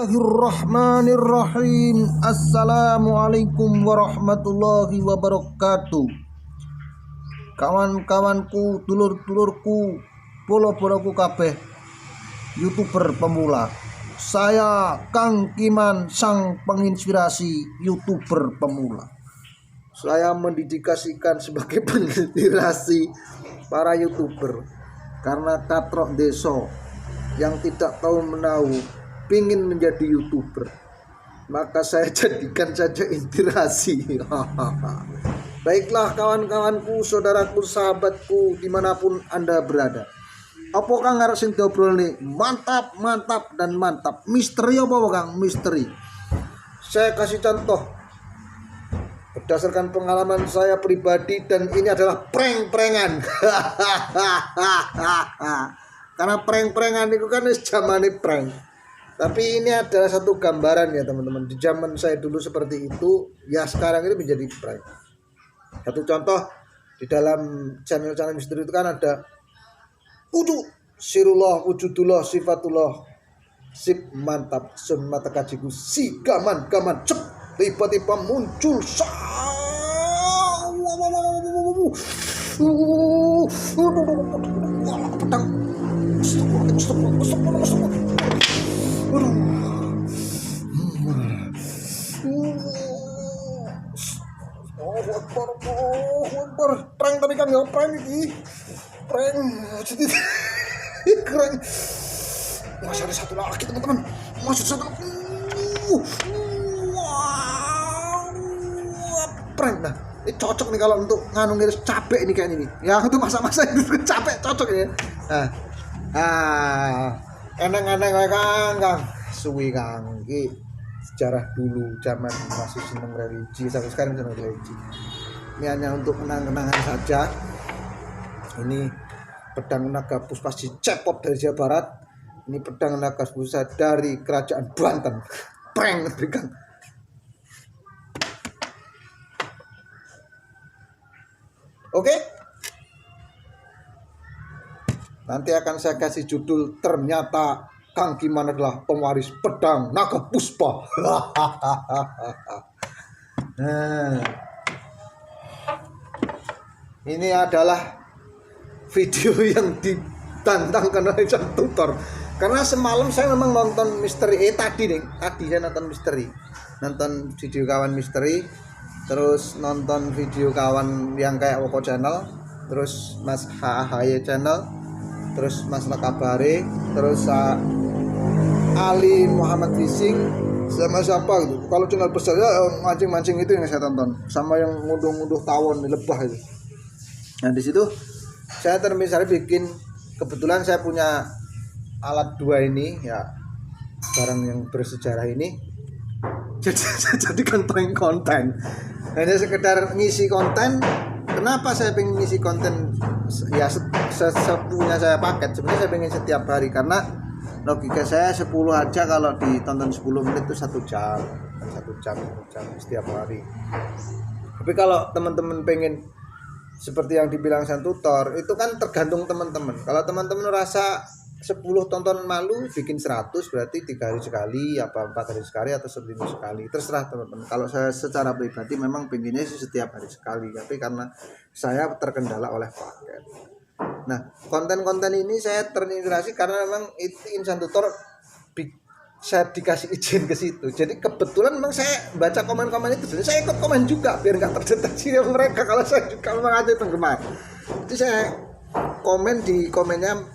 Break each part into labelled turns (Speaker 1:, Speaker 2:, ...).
Speaker 1: Bismillahirrahmanirrahim. Assalamualaikum warahmatullahi wabarakatuh. Kawan-kawanku, dulur-dulurku, bolo-boloku kabeh, YouTuber pemula. Saya Kang Kiman, sang penginspirasi YouTuber pemula. Saya mendedikasikan sebagai penginspirasi para YouTuber karena katrok deso yang tidak tahu menahu pingin menjadi YouTuber, maka saya jadikan saja inspirasi. Baiklah kawan-kawanku, saudaraku, sahabatku, dimanapun Anda berada. Apa Kang arep sing diobrol nih? Mantap, mantap, dan mantap. Misteri apa Kang? Misteri. Saya kasih contoh berdasarkan pengalaman saya pribadi, dan ini adalah prank-prankan. Karena prank-prankan itu kan zamane prank. Tapi ini adalah satu gambaran ya teman-teman. Di zaman saya dulu seperti itu, ya sekarang ini menjadi prank. Satu contoh, di dalam channel-channel misteri itu kan ada wudu, sirullah, wujudullah, sifatullah, sip, mantap, sun mata kajiku, si, gaman, cep, tiba-tiba muncul pedang. Akbar. Prank tapi kan nggak prank ini. Prank. Jadi keren. Masih ada satu lagi teman-teman. Masih satu. Prank. Nah, ini cocok nih kalau untuk nganu ngiris capek ini kayak ini. Ya untuk masa-masa itu capek cocok ya. Eneng-eneng Kang. Suwi Kang. Sejarah dulu zaman masih seneng religi, sampai sekarang seneng religi. Ini hanya untuk kenang-kenangan saja. Ini pedang naga Puspasi cepot dari Jawa Barat. Ini pedang naga Puspa dari Kerajaan Banten. Prank berikan. Oke. Nanti akan saya kasih judul, ternyata Kang Kiman adalah pewaris pedang naga Puspa. Nah, ini adalah video yang ditantangkan oleh sang tutor. Karena semalam saya memang nonton misteri. Tadi saya nonton misteri, nonton video kawan misteri, terus nonton video kawan yang kayak Woko channel, terus Mas HAHY channel, terus Mas Lakabare, terus Ali Muhammad Fishing, sama siapa gitu. Kalau channel besar ya mancing-mancing itu yang saya tonton, sama yang ngunduh-ngunduh tawon di lebah itu. Nah di situ saya misalnya bikin, kebetulan saya punya alat dua ini ya, barang yang bersejarah ini. Jadi saya jadikan prank konten, hanya sekedar ngisi konten. Kenapa saya pengen ngisi konten ya sepunya saya paket? Sebenarnya saya pengen setiap hari, karena logika saya 10 aja kalau ditonton 10 menit itu 1 jam setiap hari. Tapi kalau teman-teman pengen seperti yang dibilang sang tutor, itu kan tergantung teman-teman. Kalau teman-teman rasa 10 tonton malu, bikin 100, berarti 3 hari sekali, apa 4 hari sekali, atau seminggu sekali, terserah teman-teman. Kalau saya secara pribadi memang pengennya sih setiap hari sekali, tapi karena saya terkendala oleh paket. Nah, konten-konten ini saya terinspirasi karena memang itu insan tutor, saya dikasih izin ke situ. Jadi kebetulan memang saya baca komen-komen itu, jadi saya ikut komen juga biar nggak terdeteksi mereka kalau saya juga memang ada penggemar. Jadi saya komen di komennya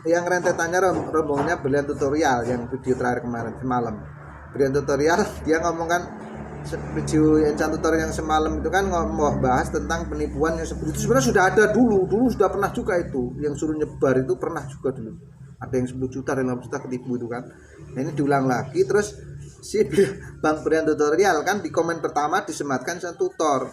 Speaker 1: yang rentetannya rombongnya Belian Tutorial, yang video terakhir semalam. Belian Tutorial dia ngomongkan video yang tutorial yang semalam itu kan ngomong bahas tentang penipuan yang seperti itu. Sebenarnya sudah ada dulu sudah pernah juga itu, yang suruh nyebar itu pernah juga dulu. Ada yang 10 juta, 15 juta ketipu itu kan. Nah, ini diulang lagi, terus si Bang Brian Tutorial kan di komen pertama disematkan sang tutor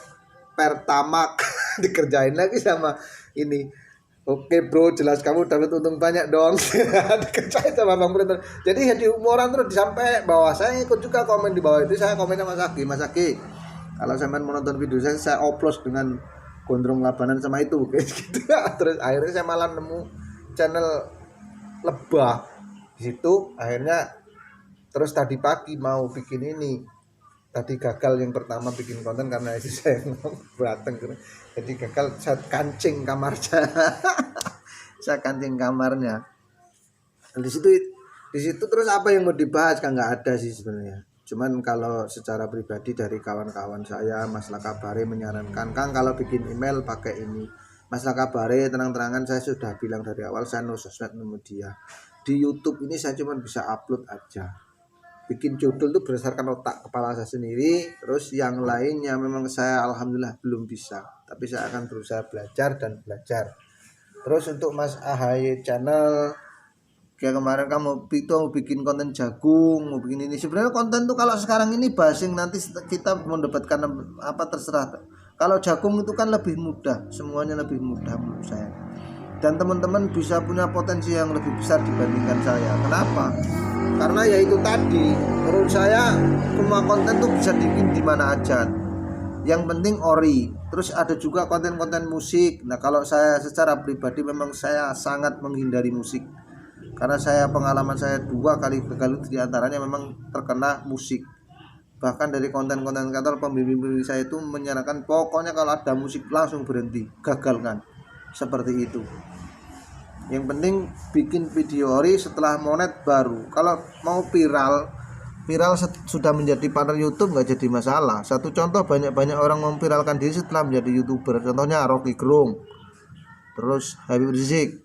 Speaker 1: pertamax dikerjain lagi sama ini. Oke bro, jelas kamu dapat untung banyak dong. Dikerjain sama Bang Brian. Jadi di umuran terus sampai bawah. Saya ikut juga komen di bawah itu, saya komen sama Mas Aki. Kalau saya mau nonton video saya upload dengan gondrong labanan sama itu kayak gitu. Terus akhirnya saya malah nemu channel lebah. Di situ akhirnya Terus tadi pagi mau bikin ini, tadi gagal yang pertama bikin konten karena itu saya bateng, jadi gagal. Saya kancing kamarnya. Saya kancing kamarnya. Di situ terus apa yang mau dibahas, kan nggak ada sih sebenarnya. Cuman kalau secara pribadi dari kawan-kawan saya, Mas Lakabare menyarankan, Kang kalau bikin email pakai ini. Mas Lakabare terang-terangan saya sudah bilang dari awal, saya no sosmed media. Di YouTube ini saya cuma bisa upload aja. Bikin judul itu berdasarkan otak kepala saya sendiri. Terus yang lainnya memang saya alhamdulillah belum bisa, tapi saya akan berusaha belajar dan belajar. Terus untuk Mas AHY channel, kayak kemarin kamu itu mau bikin konten jagung, mau bikin ini. Sebenarnya konten tuh kalau sekarang ini basing, nanti kita mendapatkan apa terserah. Kalau jagung itu kan lebih mudah, semuanya lebih mudah menurut saya. Dan teman-teman bisa punya potensi yang lebih besar dibandingkan saya. Kenapa? Karena ya itu tadi, menurut saya semua konten tuh bisa bikin di mana aja. Yang penting ori. Terus ada juga konten-konten musik. Nah kalau saya secara pribadi memang saya sangat menghindari musik, karena saya pengalaman saya 2 kali gagal itu diantaranya memang terkena musik. Bahkan dari konten-konten kantor pembimbing saya itu menyarankan pokoknya kalau ada musik langsung berhenti, gagalkan. Seperti itu. Yang penting bikin video ori, setelah monet baru. Kalau mau viral sudah menjadi partner YouTube nggak jadi masalah. Satu contoh, banyak orang memviralkan diri setelah menjadi YouTuber. Contohnya Rocky Gerung, terus Habib Rizik.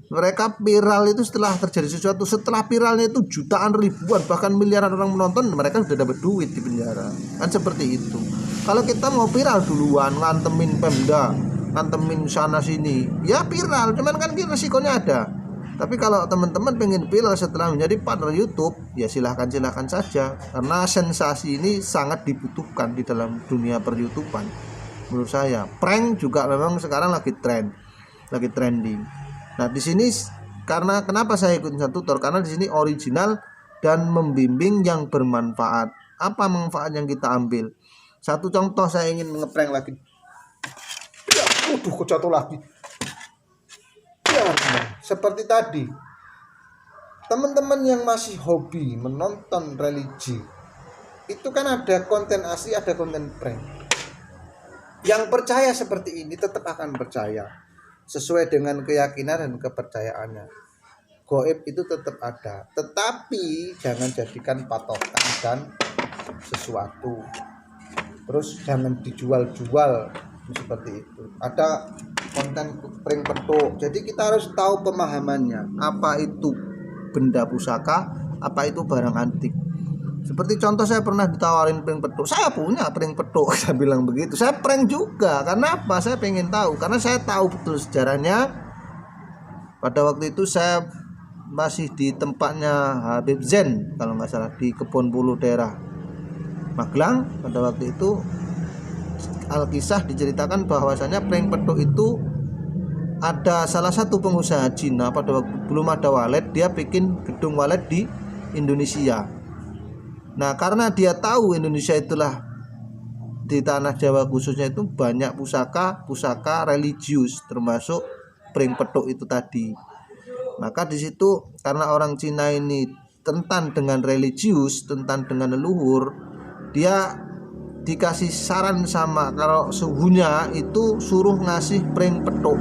Speaker 1: Mereka viral itu setelah terjadi sesuatu. Setelah viralnya itu jutaan, ribuan, bahkan miliaran orang menonton, mereka sudah dapat duit di penjara. Kan seperti itu. Kalau kita mau viral duluan, ngantemin Pemda, ngantemin sana sini, ya viral, cuman kan resikonya ada. Tapi kalau teman-teman pengen viral setelah menjadi partner YouTube, ya silahkan saja, karena sensasi ini sangat dibutuhkan di dalam dunia per-YouTubean. Menurut saya, prank juga memang sekarang lagi trending. Nah, di sini karena kenapa saya ikut tutor? Karena di sini original dan membimbing yang bermanfaat. Apa manfaat yang kita ambil? Satu contoh, saya ingin ngeprank lagi. Kok jatuh lagi. Ya, seperti tadi. Teman-teman yang masih hobi menonton religi, itu kan ada konten asli, ada konten prank. Yang percaya seperti ini tetap akan percaya sesuai dengan keyakinan dan kepercayaannya. Gaib itu tetap ada, tetapi jangan jadikan patokan dan sesuatu. Terus jangan dijual-jual seperti itu. Ada konten prank petuk, jadi kita harus tahu pemahamannya. Apa itu benda pusaka, apa itu barang antik. Seperti contoh, saya pernah ditawarin prank petuk. Saya punya prank petuk, saya bilang begitu. Saya prank juga, karena apa? Saya pengen tahu, karena saya tahu betul sejarahnya. Pada waktu itu saya masih di tempatnya Habib Zen, kalau nggak salah, di Kebonbulu daerah Magelang. Pada waktu itu Alkisah diceritakan bahwasanya prank petuk itu ada salah satu pengusaha Cina, pada waktu belum ada walet, dia bikin gedung walet di Indonesia. Nah, karena dia tahu Indonesia itulah, di tanah Jawa khususnya itu banyak pusaka religius, termasuk prank petuk itu tadi. Maka di situ karena orang Cina ini rentan dengan religius, rentan dengan leluhur, dia dikasih saran sama kalau suhunya itu suruh ngasih prank petuk,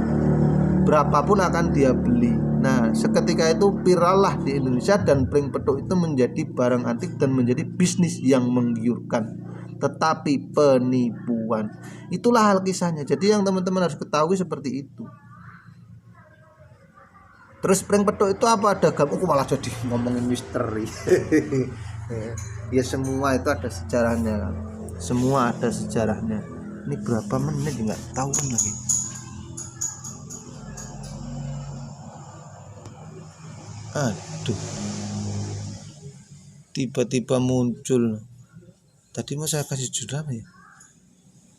Speaker 1: berapapun akan dia beli. Nah, seketika itu viral lah di Indonesia, dan prank petuk itu menjadi barang antik dan menjadi bisnis yang menggiurkan, tetapi penipuan. Itulah hal kisahnya. Jadi yang teman-teman harus ketahui seperti itu. Terus prank petuk itu apa? Ada aku malah jadi ngomongin misteri. Ya semua itu ada sejarahnya kan. Semua ada sejarahnya. Ini berapa menit nggak tahu kan lagi. Aduh, tiba-tiba muncul. Tadi mau saya kasih judul apa ya?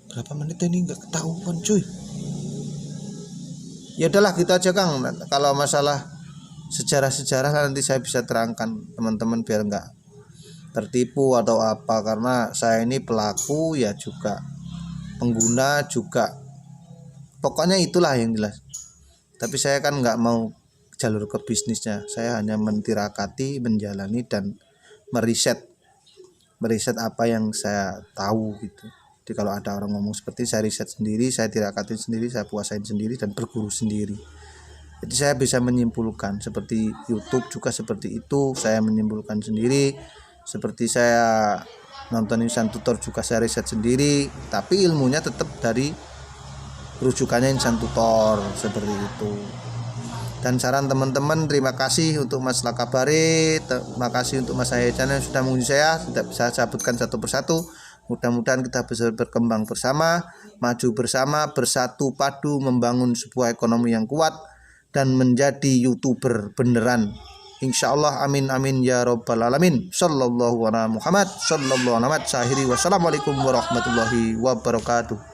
Speaker 1: Berapa menit ini nggak ketahuan cuy. Ya udahlah gitu aja Kang. Kalau masalah sejarah nanti saya bisa terangkan teman-teman biar nggak tertipu atau apa, karena saya ini pelaku ya juga pengguna juga, pokoknya itulah yang jelas. Tapi saya kan nggak mau jalur ke bisnisnya, saya hanya mentirakati, menjalani dan meriset apa yang saya tahu gitu. Jadi kalau ada orang ngomong seperti, saya riset sendiri, saya dirakatin sendiri, saya puasain sendiri dan berguru sendiri. Jadi saya bisa menyimpulkan. Seperti YouTube juga seperti itu, saya menyimpulkan sendiri. Seperti saya nonton Insan Tutor juga saya riset sendiri, tapi ilmunya tetap dari rujukannya Insan Tutor seperti itu. Dan saran teman-teman, terima kasih untuk Mas Lakabari, terima kasih untuk Mas Haycan yang sudah mengunjungi saya, tidak bisa saya sebutkan satu persatu. Mudah-mudahan kita bisa berkembang bersama, maju bersama, bersatu padu membangun sebuah ekonomi yang kuat dan menjadi YouTuber beneran. Insya Allah, amin amin ya robbal alamin. Sallallahu ala Muhammad, sallallahu ala Muhammad. Wassalamualaikum warahmatullahi wabarakatuh.